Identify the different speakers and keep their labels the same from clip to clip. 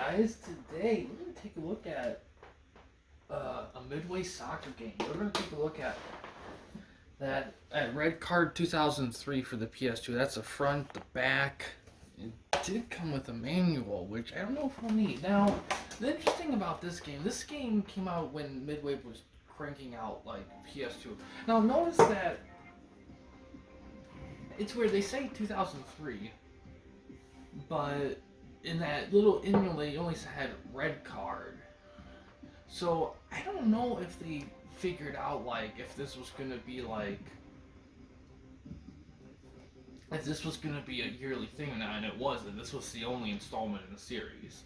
Speaker 1: guys, today we're going to take a look at a midway soccer game. We're going to take a look at that at RedCard 2003 for the PS2. That's the front, the back. It did come with a manual, which I don't know if we'll need. Now, the interesting about this game came out when Midway was cranking out like PS2. Now, notice that it's weird. They say 2003, but in that little emulator, you only had RedCard. So I don't know if they figured out like if this was gonna be like if this was gonna be a yearly thing now, and it wasn't. This was the only installment in the series.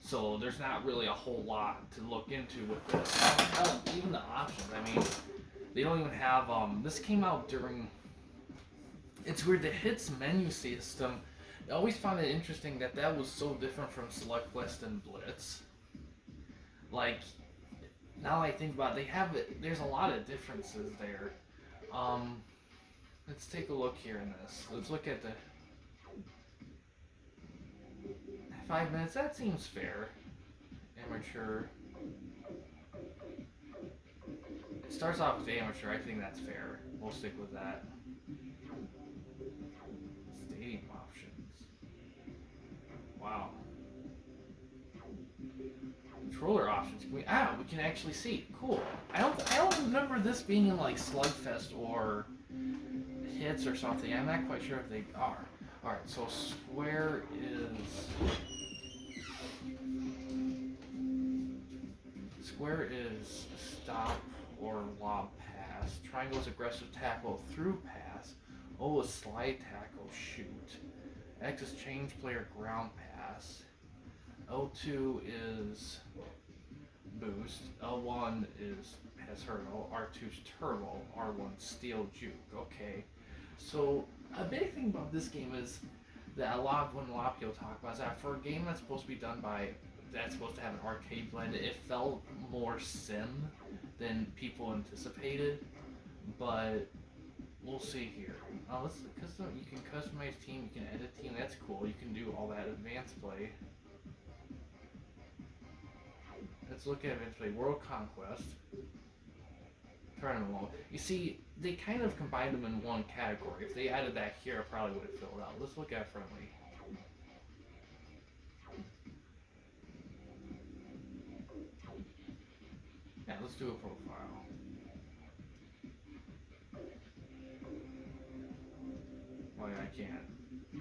Speaker 1: So there's not really a whole lot to look into with this. Even the options. I mean, they don't even have. This came out during. It's weird. The hits menu system. I always found it interesting that was so different from Select List and Blitz. Like, now I think about it, there's a lot of differences there. Let's take a look here in this. Let's look at the 5 minutes. That seems fair. Amateur. It starts off with amateur. I think that's fair. We'll stick with that. Stadium options. Wow. Controller options. We can actually see. Cool. I don't remember this being in like Slugfest or Hits or something. I'm not quite sure if they are. Alright, so square is stop or lob pass. Triangle is aggressive tackle through pass. O is slide tackle shoot. X is change player ground pass. L2 is boost. L1 has hurdle. R2's turbo. R1 steel juke. Okay. So a big thing about this game is that a lot of people talk about is that for a game that's supposed to be done that's supposed to have an arcade blend, it felt more sim than people anticipated. But we'll see here. You can customize team, you can edit team. That's cool. You can do all that advanced play. Let's look at advanced play. World Conquest. Tournament mode. You see, they kind of combined them in one category. If they added that here, it probably would have filled out. Let's look at friendly. Yeah, let's do a profile. Oh yeah, I can't. I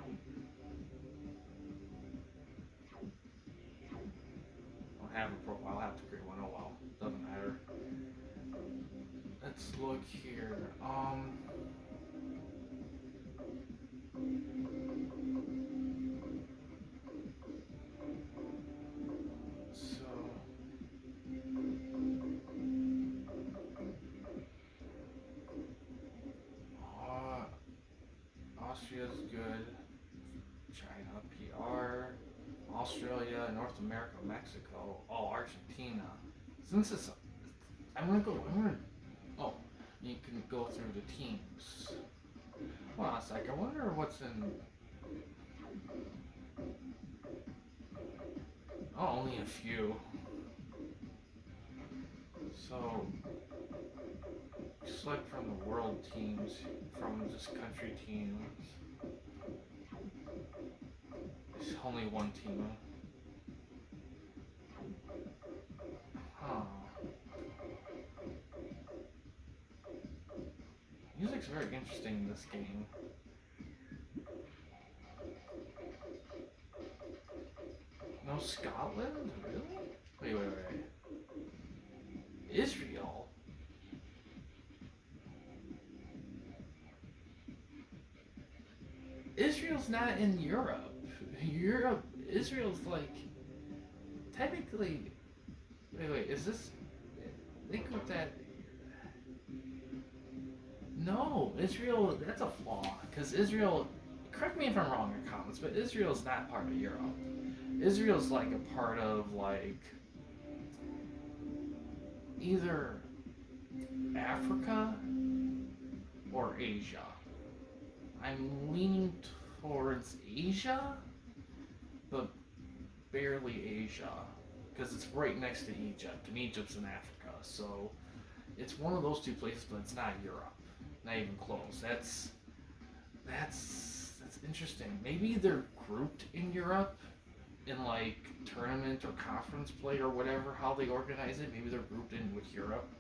Speaker 1: don't have a profile. I'll have to create one. Oh well. Doesn't matter. Let's look here. Austria's good. China, PR, Australia, North America, Mexico. Oh, Argentina. Since it's, oh, you can go through the teams. Hold on a sec. I wonder what's in. Oh, only a few. So, select from the world teams, from just country teams. It's only one team. Huh. Music's very interesting in this game. No Scotland? Really? Wait. Israel? Israel's not in Europe. Israel's like, technically, wait, is this, think of that, no, Israel, that's a flaw, because Israel, correct me if I'm wrong in comments, but Israel's not part of Europe. Israel's like a part of like, either Africa or Asia. I'm leaning towards Asia, but barely Asia, because it's right next to Egypt, and Egypt's in Africa. So it's one of those two places, but it's not Europe, not even close. That's interesting. Maybe they're grouped in Europe in like tournament or conference play or whatever, how they organize it. Maybe they're grouped in with Europe,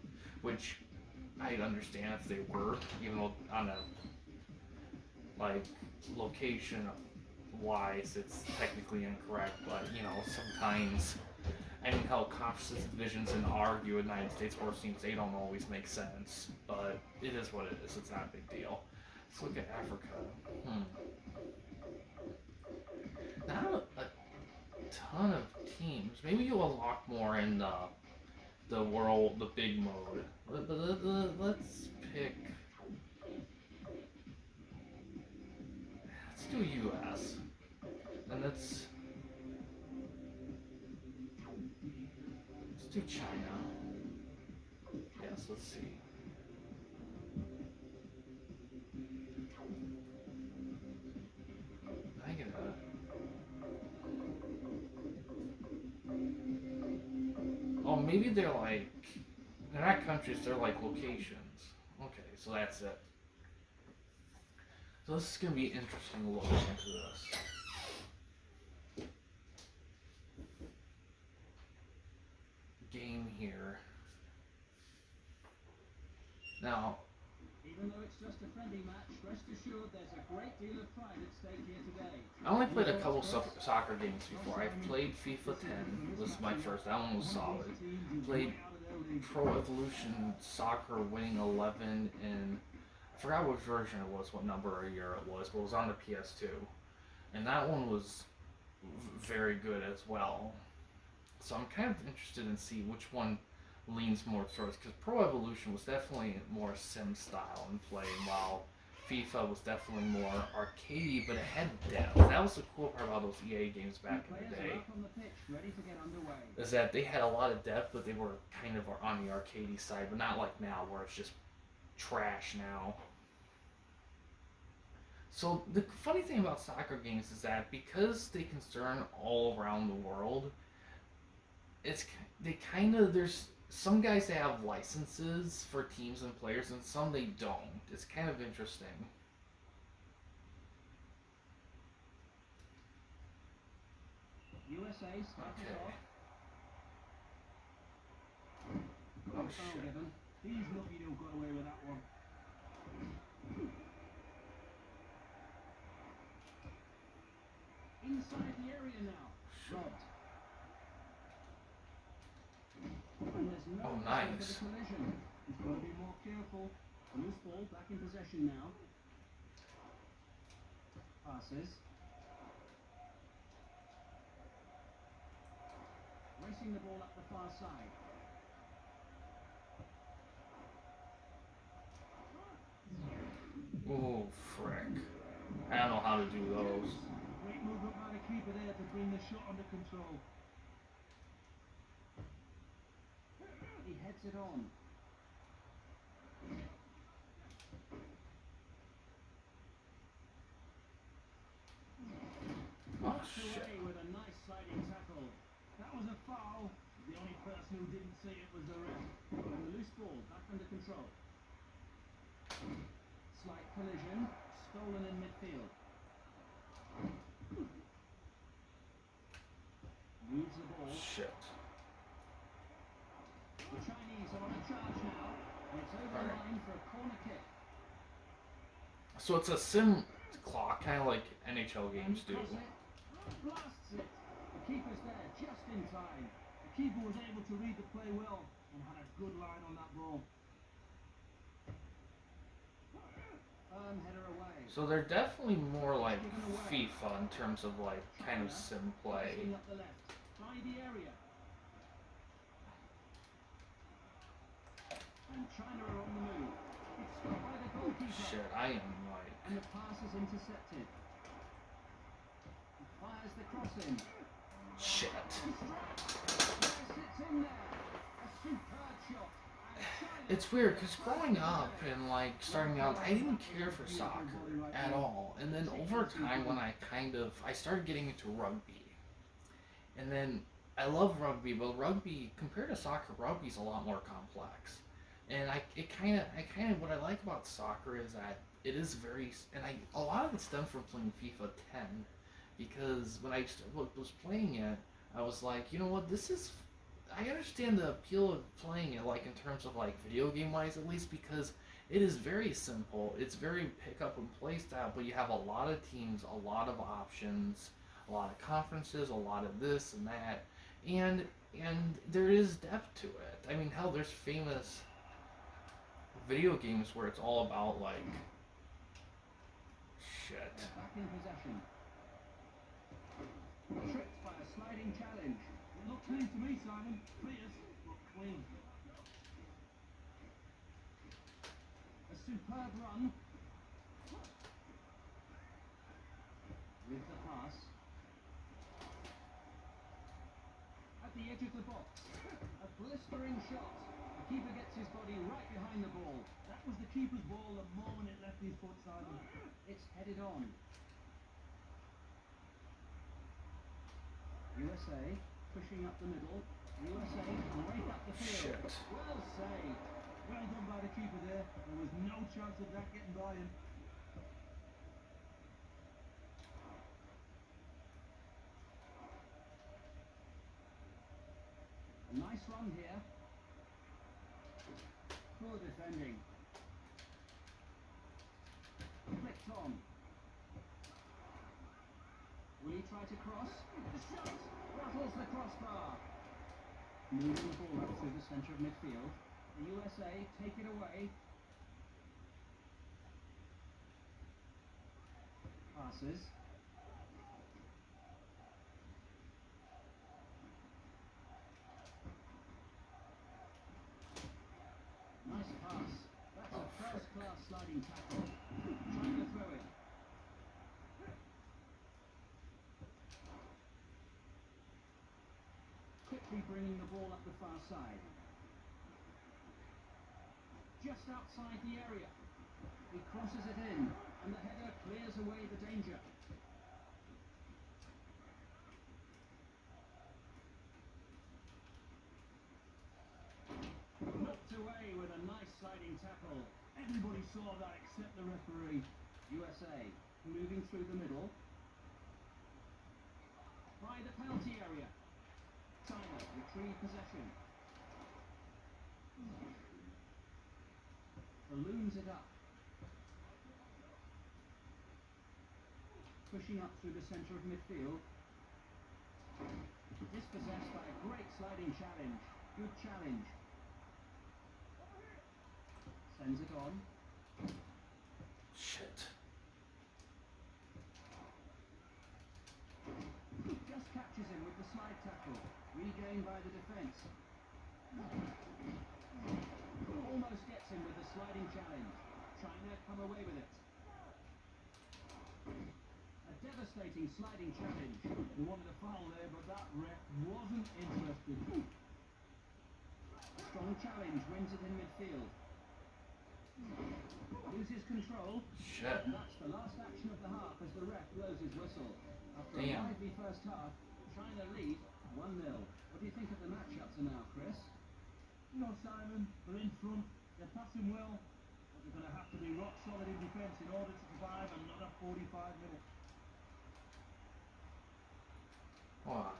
Speaker 1: which I'd understand if they were, even though on a like location wise it's technically incorrect. But you know, sometimes I mean, hell, conferences divisions in our United States sports teams, they don't always make sense, but it is what it is. It's not a big deal. Let's look at Africa. Not a ton of teams. Maybe you'll unlock more in the world, the big mode. Let's pick. Let's do US, and let's do China. Yes, let's see. I get that. Oh, maybe they're like, they're not countries, they're like locations. Okay, so that's it. So this is going to be interesting to look into this. Game here. Now,
Speaker 2: even though it's just a friendly match, rest assured there's a great deal of pride at stake here today.
Speaker 1: I only played a couple soccer games before. I've played FIFA 10, was my first. That one was solid. Played Pro Evolution Soccer Winning 11 in, I forgot what version it was, what number or year it was, but it was on the PS2. And that one was very good as well. So I'm kind of interested in see which one leans more towards, because Pro Evolution was definitely more sim style in play, while FIFA was definitely more arcadey, but it had depth. That was the cool part about those EA games back in the day, is that they had a lot of depth, but they were kind of on the arcadey side, but not like now where it's just trash now. So the funny thing about soccer games is that because they concern all around the world, there's some guys that have licenses for teams and players, and some they don't. It's kind of interesting.
Speaker 2: USA starts off.
Speaker 1: Oh shit.
Speaker 2: He's lucky to have got away with that one. Inside the area now. Robbed. And there's no
Speaker 1: nice.
Speaker 2: collision. He's got to be more careful. Loose ball back in possession now. Passes. Racing the ball up the far side.
Speaker 1: Oh frick. I don't know how to do those.
Speaker 2: Great movement by the keeper there to bring the shot under control. He heads it on.
Speaker 1: Oh shit.
Speaker 2: Away with a nice sliding tackle. That was a foul. The only person who didn't see it was the ref. And the loose ball back under control. Slight collision. Stolen in midfield. Moves the ball.
Speaker 1: Shit.
Speaker 2: The Chinese are on a charge now. It's over the line for a corner kick.
Speaker 1: So it's a sim clock, kind of like NHL games do.
Speaker 2: Blasts it. The keeper's there just in time. The keeper was able to read the play well and had a good line on that ball. Header away.
Speaker 1: So they're definitely more like FIFA in terms of like kind of sim play.
Speaker 2: Up the left. Try the area. And China are on the move. It's stopped by the goalkeeper.
Speaker 1: Shit, I am like.
Speaker 2: And the pass is intercepted. He fires the cross in.
Speaker 1: Shit.
Speaker 2: Sits in there. A superb shot.
Speaker 1: It's weird because growing up and like starting out, I didn't care for soccer at all. And then over time, when I started getting into rugby, And then I love rugby, but rugby compared to soccer, rugby's a lot more complex. And I kind of what I like about soccer is that it is very, and I a lot of it stems from playing FIFA 10, because when was playing it, I was like, you know what, this is. I understand the appeal of playing it, like in terms of like video game wise, at least, because it is very simple. It's very pick up and play style, but you have a lot of teams, a lot of options, a lot of conferences, a lot of this and that, and and there is depth to it. I mean, hell, there's famous video games where it's all about like shit.
Speaker 2: Back in possession. Tricked by a sliding challenge. It looked clean to me, Simon. Fierce, but clean. A superb run. With the pass. At the edge of the box. A blistering shot. The keeper gets his body right behind the ball. That was the keeper's ball the moment it left his foot, Simon. It's headed on. USA pushing up the middle. USA right up the field.
Speaker 1: Shit.
Speaker 2: Well saved. Well done by the keeper there. There was no chance of that getting by him. A nice run here. Poor defending. Flicked on. Will he try to cross? The shot rattles the crossbar. Moving the ball up through the centre of midfield. The USA take it away. Passes. Nice pass. That's a first-class sliding tackle. Trying to throw it. Quickly bringing the ball up the far side. Just outside the area. He crosses it in, and the header clears away the danger. Knocked away with a nice sliding tackle. Everybody saw that except the referee. USA moving through the middle. By the penalty area. China retrieve possession. Balloons it up. Pushing up through the centre of midfield. Dispossessed by a great sliding challenge. Good challenge. Sends it on.
Speaker 1: Shit.
Speaker 2: Just catches him with the slide tackle. Regained by the defence. Almost gets him with the sliding challenge. China come away with it. A devastating sliding challenge. He wanted a foul there, but that ref wasn't interested. A strong challenge wins it in midfield. Loses control.
Speaker 1: Shit.
Speaker 2: That's the last action of the half as the ref blows his whistle. After a
Speaker 1: Damn.
Speaker 2: lively first half, China lead 1-0. What do you think of the match-ups now, Chris?
Speaker 3: No, Simon, they're in front, they're passing well, but they're going to have to be rock solid in defence in order to survive another 45 minutes.
Speaker 1: Hold on.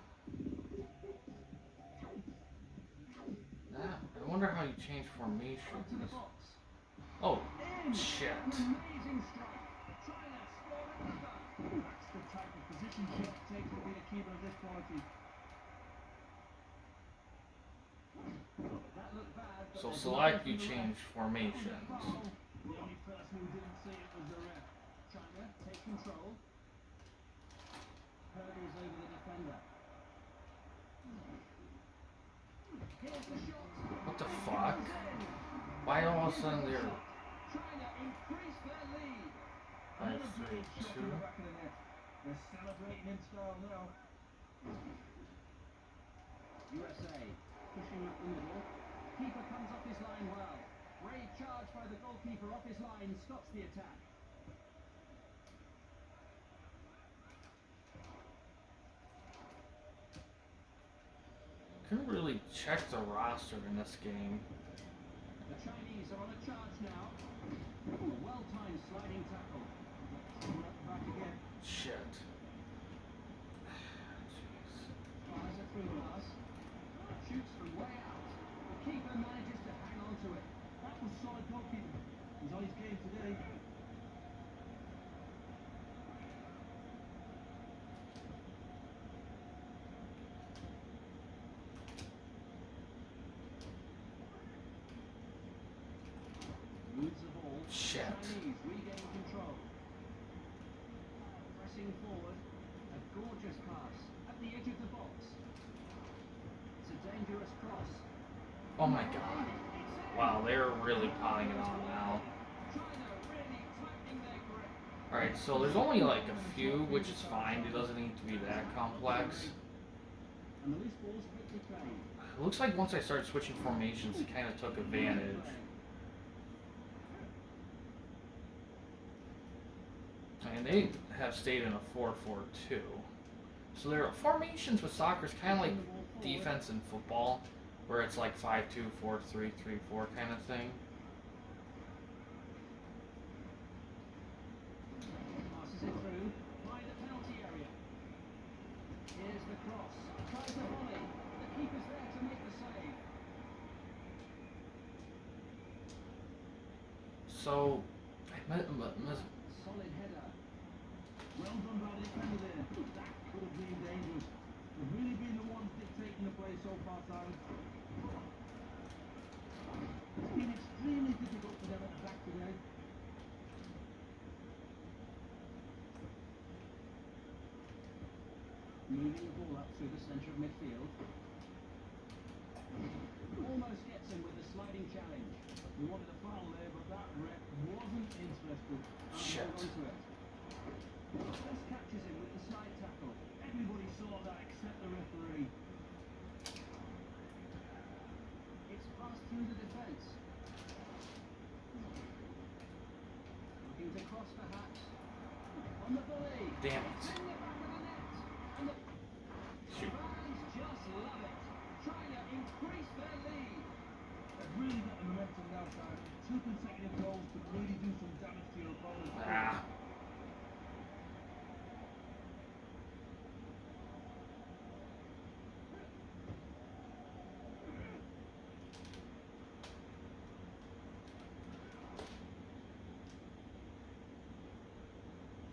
Speaker 1: I wonder how you change formation.
Speaker 2: Up to the box.
Speaker 1: Oh,
Speaker 2: In.
Speaker 1: shit.
Speaker 2: An amazing strike. China scored at the back.
Speaker 3: That's the type of position shift it takes to be a keeper of this quality.
Speaker 2: That looked bad, but
Speaker 1: So
Speaker 2: there's
Speaker 1: select,
Speaker 2: nothing
Speaker 1: you
Speaker 2: from the
Speaker 1: change
Speaker 2: ref.
Speaker 1: formations.
Speaker 2: Foul.
Speaker 3: The only person who didn't see it was the ref.
Speaker 2: China take control. Hurdles over the defender. Here's the shot.
Speaker 1: What the fuck? Why all of a sudden they're
Speaker 2: China increase their lead.
Speaker 1: 5-3-2?
Speaker 3: Shot to the back of the net. They're celebrating in style now.
Speaker 2: USA pushing up the middle. Keeper comes off his line well. Brave charge by the goalkeeper off his line stops the attack.
Speaker 1: really check the roster in this game.
Speaker 2: The Chinese are on a charge now. Ooh, well-timed sliding tackle. Back again.
Speaker 1: Shit.
Speaker 2: Fires a through pass. Shoots from way out. The keeper manages to hang on to it.
Speaker 3: That was solid goalkeeping. He's on his game today.
Speaker 2: Moves the ball.
Speaker 1: Shit.
Speaker 2: Chinese regain control. Pressing forward. A gorgeous pass at the edge of the box. It's a dangerous cross.
Speaker 1: Oh my god. Wow, they're really piling it on now.
Speaker 2: China really tightening their grip.
Speaker 1: Alright, so there's only like a few, which is fine. It doesn't need to be that complex.
Speaker 2: And the loose ball's quickly played.
Speaker 1: It looks like once I started switching formations, it kind of took advantage. And they have stayed in a 4-4-2. So their formations with soccer is kind of like defense in football, where it's like 5-2, 4-3, 3-4 kind of thing.
Speaker 2: Passes it through by the penalty area. Here's the cross. Tries the volley. The keeper's there to make the save.
Speaker 1: So,
Speaker 2: Solid header.
Speaker 3: Well done by the defender there. That could have been dangerous. They've really been the ones dictating the play so far, Simon. It's been extremely difficult for them at the back today.
Speaker 2: Moving the ball up through the centre of midfield. Almost gets him with the sliding challenge.
Speaker 3: We wanted a foul there, but that ref wasn't interested. And
Speaker 1: Shit.
Speaker 3: held on to it.
Speaker 2: Just catches him with the slide tackle.
Speaker 3: Everybody saw that except the referee.
Speaker 2: It's passed through the defence. Looking to cross perhaps. On the volley.
Speaker 1: damn it.
Speaker 2: In the back of the net. And the fans just love it. China increase their lead.
Speaker 3: They've really got the momentum now, Simon. 2 consecutive goals could really do some damage to your opponent.
Speaker 1: Ah.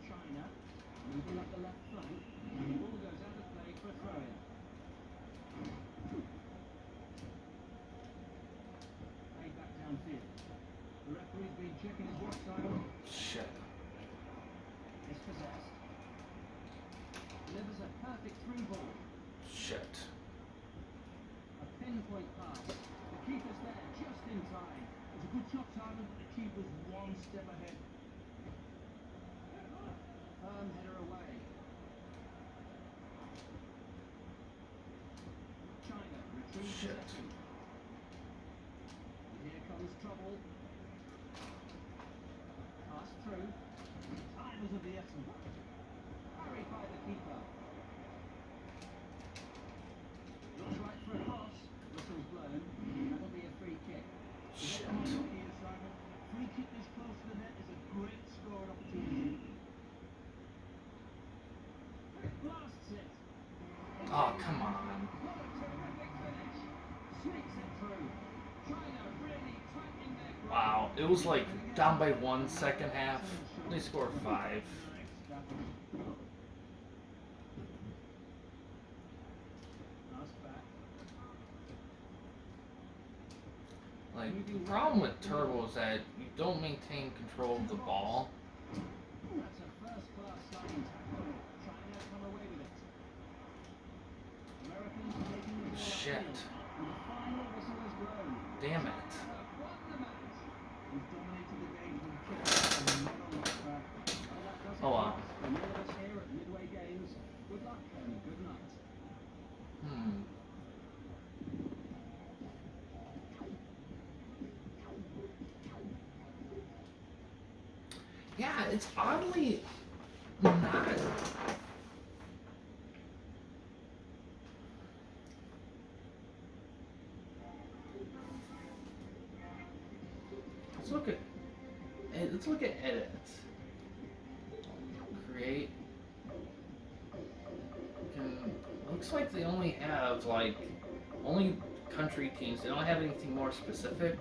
Speaker 2: China moving up the left flank. And the ball goes out of play for a throw-in. Played back downfield.
Speaker 3: The referee's been checking his watch, Simon.
Speaker 1: Shit.
Speaker 2: Dispossessed. Delivers a perfect through ball.
Speaker 1: Shit.
Speaker 2: A pinpoint pass. The keeper's there just in time.
Speaker 3: It's a good shot, Simon, but the keeper's 1 step ahead.
Speaker 2: Firm header away. China retrieves
Speaker 1: Shit.
Speaker 2: possession. And here comes trouble. Pass through.
Speaker 3: Time is of the essence.
Speaker 2: Carried by the keeper. Looks right for a cross. Whistle's blown. That'll be a free kick.
Speaker 1: Shit.
Speaker 3: Here, Simon. Free kick this close to the net is a great scoring opportunity.
Speaker 2: Blasts it.
Speaker 1: Oh, come on.
Speaker 2: What a terrific finish. Sneaks it through. China really tightening their grip.
Speaker 1: Wow. It was like down by 1 second half. They scored 5.
Speaker 2: Pass back.
Speaker 1: Like, the problem with Turbo is that you don't maintain control of the ball.
Speaker 2: That's a first-class sliding tackle. China come away with it. Americans taking the ball
Speaker 1: Shit.
Speaker 2: upfield, and the final whistle is blown.
Speaker 1: Damn it.
Speaker 2: China won the match.
Speaker 3: He's dominated the game from kickoff and not on the track.
Speaker 2: Well, that does it
Speaker 1: Oh, wow.
Speaker 2: for us. From all of us here at Midway Games, good luck and good night.
Speaker 1: Hmm. Yeah, it's oddly not. Create. Looks like they only have only country teams. They don't have anything more specific.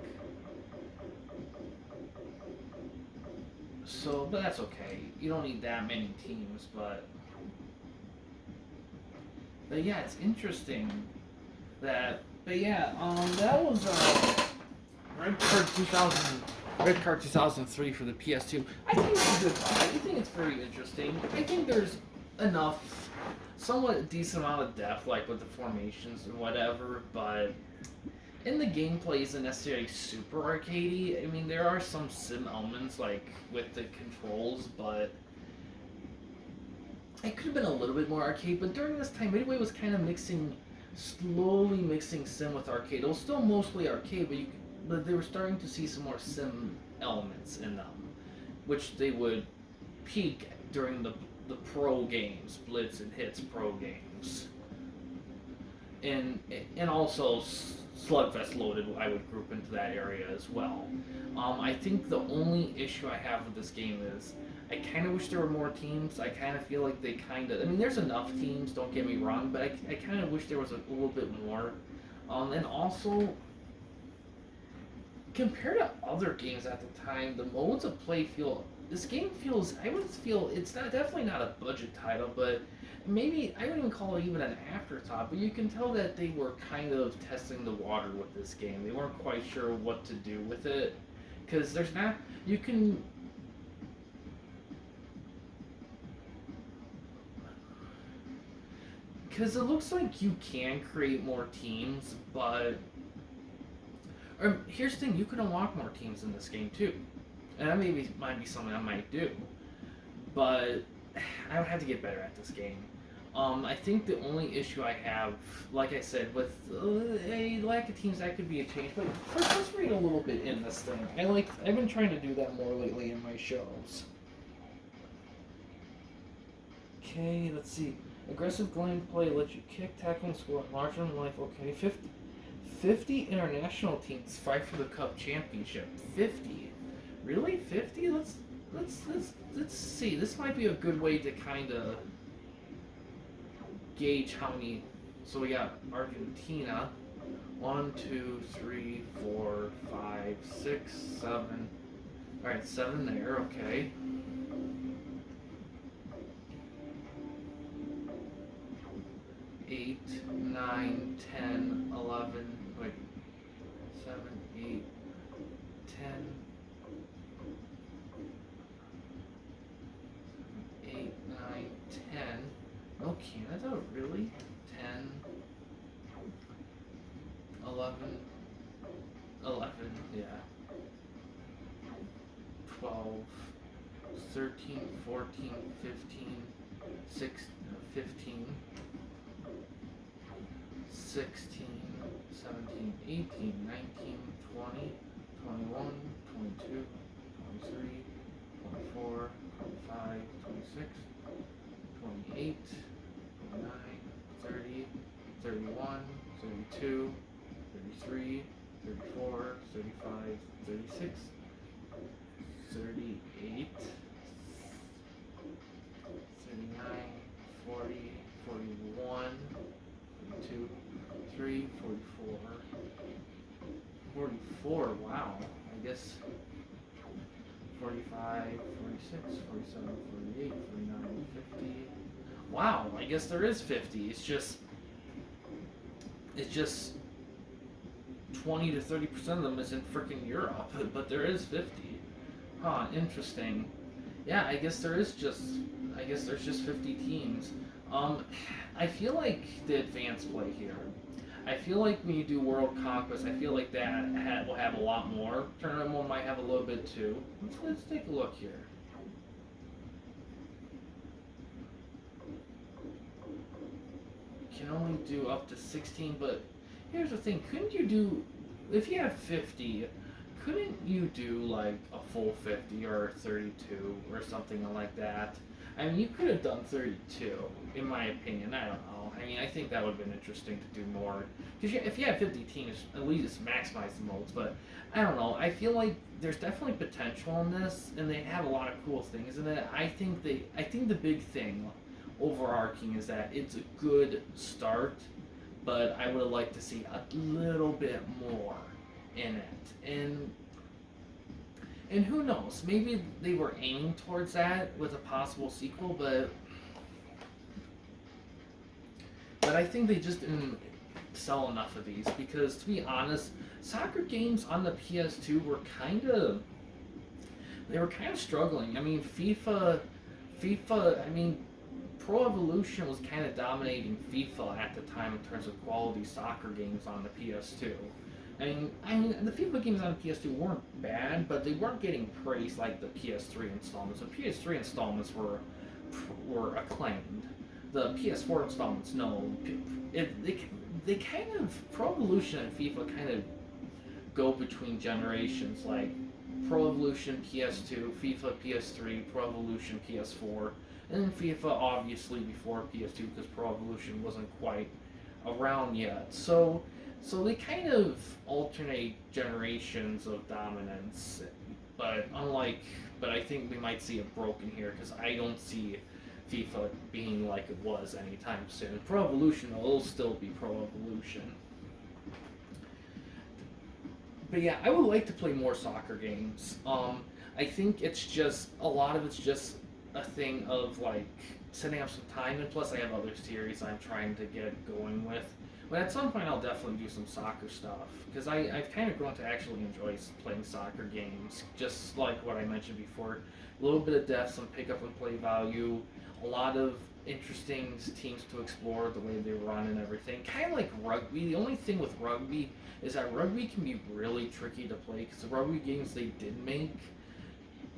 Speaker 1: So, but that's okay. You don't need that many teams, but yeah, it's interesting that. But yeah, that was RedCard 2003 for the PS2. I think it's a good buy. I think it's very interesting. I think there's enough, somewhat decent amount of depth, like with the formations and whatever, but and the gameplay isn't necessarily super arcadey. I mean, there are some sim elements, like with the controls, but it could have been a little bit more arcade. But during this time, Midway was kind of slowly mixing sim with arcade. It was still mostly arcade, but they were starting to see some more sim elements in them, which they would peak during the pro games, Blitz and Hits pro games, and also Slugfest Loaded, I would group into that area as well. I think the only issue I have with this game is I kind of wish there were more teams. I kind of feel like I mean, there's enough teams, don't get me wrong, but I kind of wish there was a little bit more. And also, compared to other games at the time, the modes of play this game feels, I would feel, it's definitely not a budget title, but maybe, I wouldn't even call it even an afterthought, but you can tell that they were kind of testing the water with this game. They weren't quite sure what to do with it, because because it looks like you can create more teams, but here's the thing, you can unlock more teams in this game too. And that might be something I might do. But I would have to get better at this game. I think the only issue I have, like I said, with a lack of teams, that could be a change. But first, let's read a little bit in this thing. I've been trying to do that more lately in my shows. Okay, let's see. Aggressive gameplay lets you kick, tackle, and score larger than life. Okay, 50 international teams fight for the Cup Championship. 50. Really? 50? Let's see. This might be a good way to kind of gauge how many. So we got Argentina. 1, 2, 3, 4, 5, 6, 7. Alright, 7 there, okay. Eight, 9, 10, 11, wait, 7, 8, 10, 8, 9, 10. No, Canada, really? 10, 11, yeah. 12, 13, 14, 15, 16, 15. 16, 17, 18, 19, 20, 21, 22, 23, 24, 25, 26, 28, 29, 30, 31, 32, 33, 34, 35, 36, 38, 39, 40, 41, 42, 3, 44, 44, wow, I guess 45, 46, 47, 48, 49, 50, wow, I guess there is 50, it's just 20 to 30% of them is in freaking Europe, but there is 50, huh, interesting, yeah, I guess there's just 50 teams. I feel like the advanced play here. I feel like when you do World Conquest, I feel like that will have a lot more. Tournament mode might have a little bit too. Let's take a look here. You can only do up to 16, but here's the thing. Couldn't you do, if you have 50, couldn't you do like a full 50 or 32 or something like that? I mean, you could have done 32, in my opinion. I don't know. I mean, I think that would have been interesting to do more. Because if you have 50 teams, at least maximize the modes. But I don't know. I feel like there's definitely potential in this, and they have a lot of cool things in it. I think the big thing, overarching, is that it's a good start, but I would have liked to see a little bit more in it. And who knows? Maybe they were aiming towards that with a possible sequel, but I think they just didn't sell enough of these because, to be honest, soccer games on the PS2 were kind of struggling. I mean, FIFA. I mean, Pro Evolution was kind of dominating FIFA at the time in terms of quality soccer games on the PS2. I mean, the FIFA games on the PS2 weren't bad, but they weren't getting praised like the PS3 installments. The PS3 installments were acclaimed. The PS4 installments, no. They kind of, Pro Evolution and FIFA kind of go between generations, like Pro Evolution PS2, FIFA PS3, Pro Evolution PS4, and then FIFA obviously before PS2 because Pro Evolution wasn't quite around yet. So they kind of alternate generations of dominance, but I think we might see it broken here because I don't see FIFA being like it was anytime soon. Pro Evolution will still be Pro Evolution. But yeah, I would like to play more soccer games. I think it's just, a lot of it's just a thing of like setting up some time, and plus I have other series I'm trying to get going with. But at some point I'll definitely do some soccer stuff, because I've kind of grown to actually enjoy playing soccer games, just like what I mentioned before. A little bit of depth, some pick up and play value, a lot of interesting teams to explore, the way they run and everything. Kind of like rugby. The only thing with rugby is that rugby can be really tricky to play, because the rugby games they did make,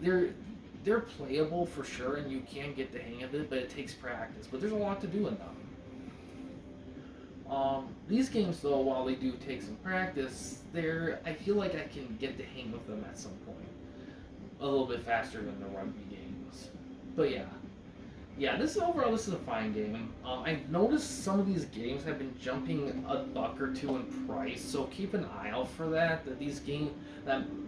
Speaker 1: they're playable for sure, and you can get the hang of it, but it takes practice. But there's a lot to do in them. These games, though, while they do take some practice, I feel like I can get the hang of them at some point a little bit faster than the rugby games. But yeah, this is a fine game. I've noticed some of these games have been jumping a buck or two in price, so keep an eye out for that.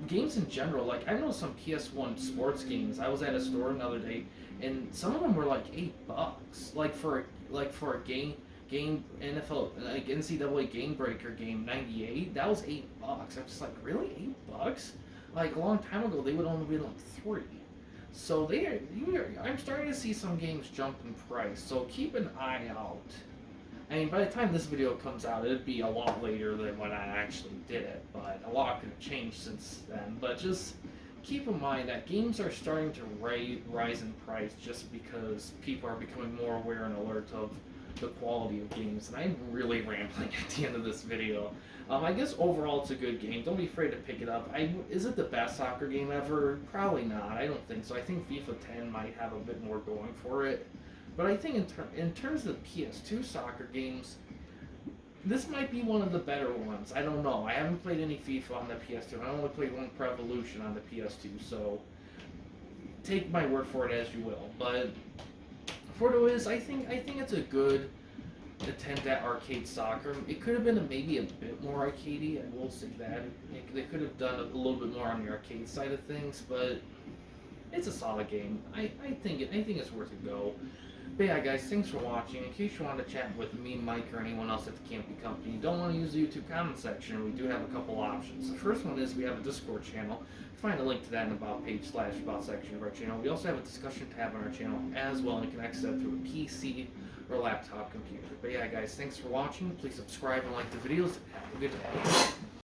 Speaker 1: Games in general, like I know some PS1 sports games. I was at a store another day, and some of them were like $8, like for a game NFL, like NCAA Game Breaker game 98. That was $8. I'm just like, really, $8? Like a long time ago, they would only be like $3. So I'm starting to see some games jump in price. So keep an eye out. I mean, by the time this video comes out, it'd be a lot later than when I actually did it. But a lot could have changed since then. But just keep in mind that games are starting to rise in price just because people are becoming more aware and alert of the quality of games. And I'm really rambling at the end of this video. I guess overall it's a good game. Don't be afraid to pick it up. Is it the best soccer game ever? Probably not. I don't think so. I think FIFA 10 might have a bit more going for it. But I think in terms of PS2 soccer games, this might be one of the better ones. I don't know. I haven't played any FIFA on the PS2. I only played one Pro Evolution on the PS2. So take my word for it as you will. But for it is, I think it's a good attempt at arcade soccer. It could have been maybe a bit more arcadey, I will say that. They could have done a little bit more on the arcade side of things, but it's a solid game. I think it's worth a go. But yeah, guys, thanks for watching. In case you want to chat with me, Mike, or anyone else at the Campy Company, you don't want to use the YouTube comment section, we do have a couple options. The first one is we have a Discord channel. Find a link to that in the About page / About section of our channel. We also have a discussion tab on our channel as well, and you can access that through a PC or laptop computer. But yeah, guys, thanks for watching. Please subscribe and like the videos. Have a good day.